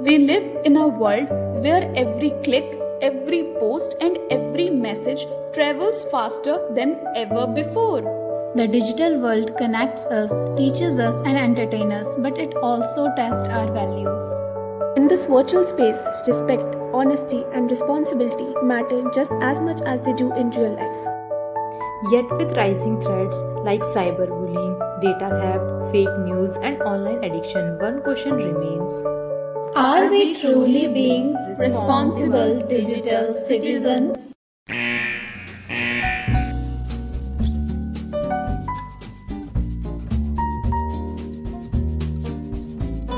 We live in a world where every click, every post, and every message travels faster than ever before. The digital world connects us, teaches us, and entertains us, but it also tests our values. In this virtual space, respect, honesty, and responsibility matter just as much as they do in real life. Yet, with rising threats like cyberbullying, data theft, fake news, and online addiction, one question remains. Are we truly being responsible digital citizens?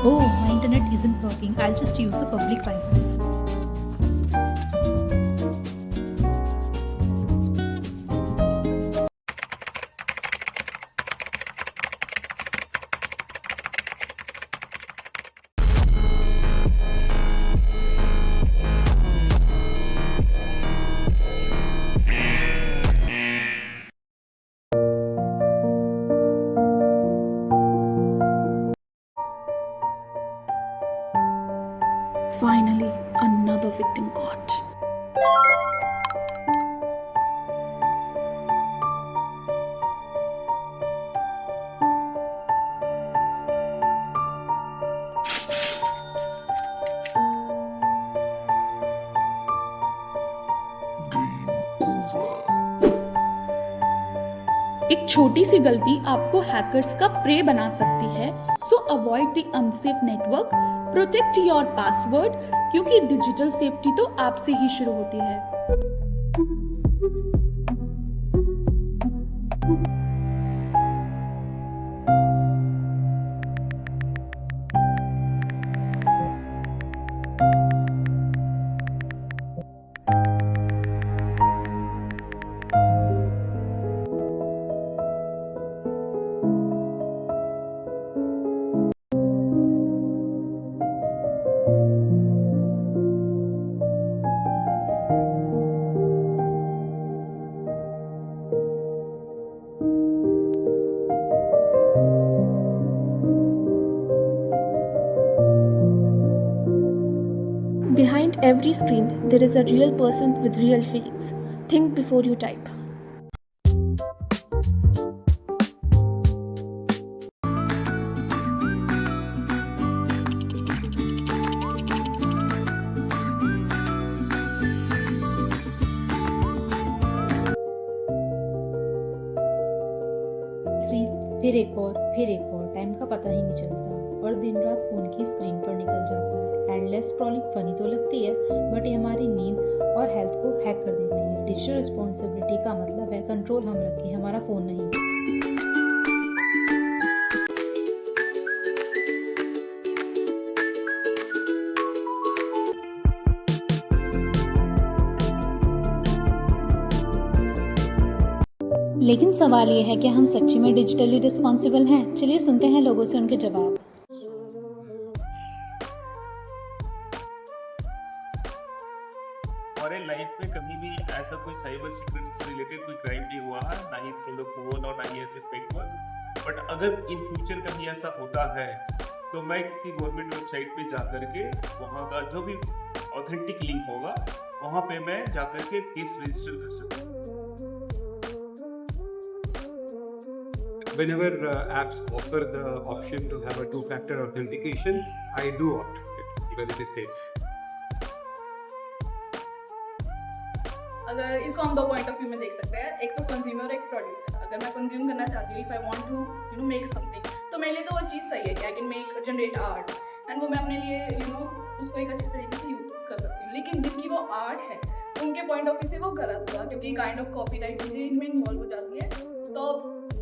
Oh, my internet isn't working. I'll just use the public Wi-Fi. Finally, another victim caught. एक छोटी सी गलती आपको hackers का pray बना सकती है, सो avoid the unsafe network, protect your password, क्योंकि digital safety तो आपसे ही शुरू होती है। Behind every screen, there is a real person with real feelings. Think before you type. फिर एक और टाइम का पता ही नहीं चलता और दिन रात फोन की स्क्रीन पर निकल जाता है। एंडलेस स्क्रॉलिंग फनी तो लगती है, बट ये हमारी नींद और हेल्थ को हैक कर देती है। डिजिटल रिस्पॉन्सिबिलिटी का मतलब है कंट्रोल हम रखें, हमारा फोन नहीं। लेकिन सवाल ये है कि हम सच्ची में डिजिटली रिस्पॉन्सिबल हैं? चलिए सुनते हैं लोगों से उनके जवाब। हमारे लाइफ में कभी भी ऐसा कोई साइबर सिक्योरिटी से रिलेटेड कोई क्राइम नहीं हुआ है, ना ही थ्रू द फोन और ना ही ऐसे फेक वन। बट अगर इन फ्यूचर कभी ऐसा होता है तो मैं किसी गवर्नमेंट वेबसाइट पे जा करके वहाँ का जो भी ऑथेंटिक लिंक होगा वहाँ पे मैं जा करके केस रजिस्टर कर सकता हूँ। Whenever apps offer the option to have a two-factor authentication, I do opt for it, even it is safe. अगर इसको हम दो पॉइंट ऑफ व्यू में देख सकते हैं, एक तो कंज्यूमर और एक प्रोड्यूसर। अगर मैं कंज्यूम करना चाहती हूँ, if I want to make something, तो मेरे लिए तो वो चीज़ सही है कि I can make generate art and वो मैं अपने लिए उसको एक अच्छे तरीके से यूज कर सकती हूँ। लेकिन जिनकी वो आर्ट है उनके पॉइंट ऑफ व्यू से वो गलत हुआ, क्योंकि काइंड ऑफ कॉपीराइट चीज़ें इनमें इन्वॉल्व हो जाती है। तो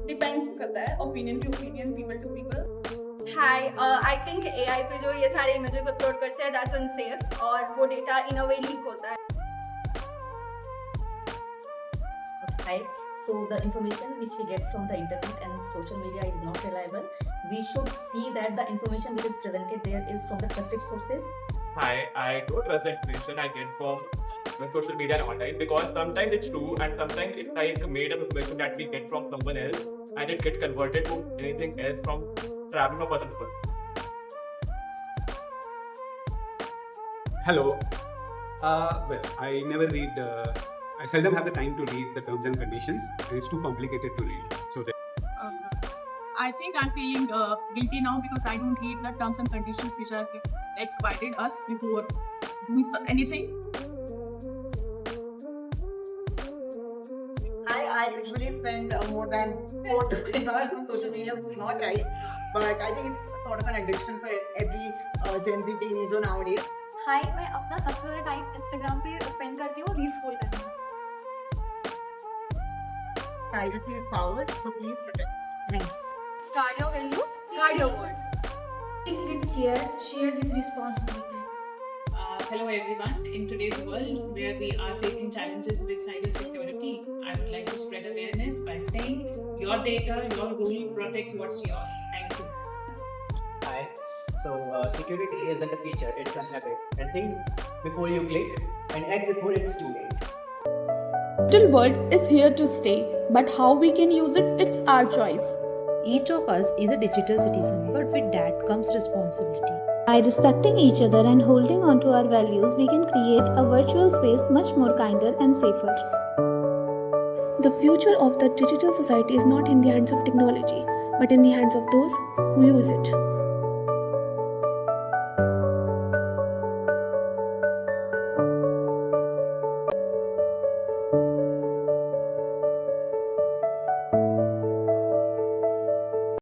डिपेंड्स करता है opinion to opinion, people to people. Hi, I think AI पे जो ये सारे इमेजेस अपलोड करते हैं दैट्स अनसेफ और वो डेटा इन अ वे लीक होता है। Hi. So the information which we get from the internet and social media is not reliable. We should see that the information which is presented there is from the trusted sources. I don't trust the information I get from the social media and online, because sometimes it's true and sometimes it's like made up information that we get from someone else and it gets converted to anything else from traveling from person to person. Hello. Well, I never read. I seldom have the time to read the terms and conditions. It's too complicated to read. So I think I'm feeling guilty now because I don't read the terms and conditions which are like provided us before doing anything. I usually spend more than 4 to 5 hours on social media, which is not right. But I think it's sort of an addiction for every Gen Z teenager nowadays. हाय, मैं अपना सबसे ज़्यादा time Instagram पे spend करती हूँ reel scroll करने में. Privacy is power, so please protect. Thank you. Guard your values, guard your word. Think with care, share with responsibility. Hello everyone. In today's world where we are facing challenges with cybersecurity, I would like to spread awareness by saying your data, your rule, protect what's yours. Thank you. Hi. So security isn't a feature, it's a habit. And think before you click and act before it's too late. Digital world is here to stay, but how we can use it, it's our choice. Each of us is a digital citizen, but with that comes responsibility. By respecting each other and holding on to our values, we can create a virtual space much more kinder and safer. The future of the digital society is not in the hands of technology, but in the hands of those who use it.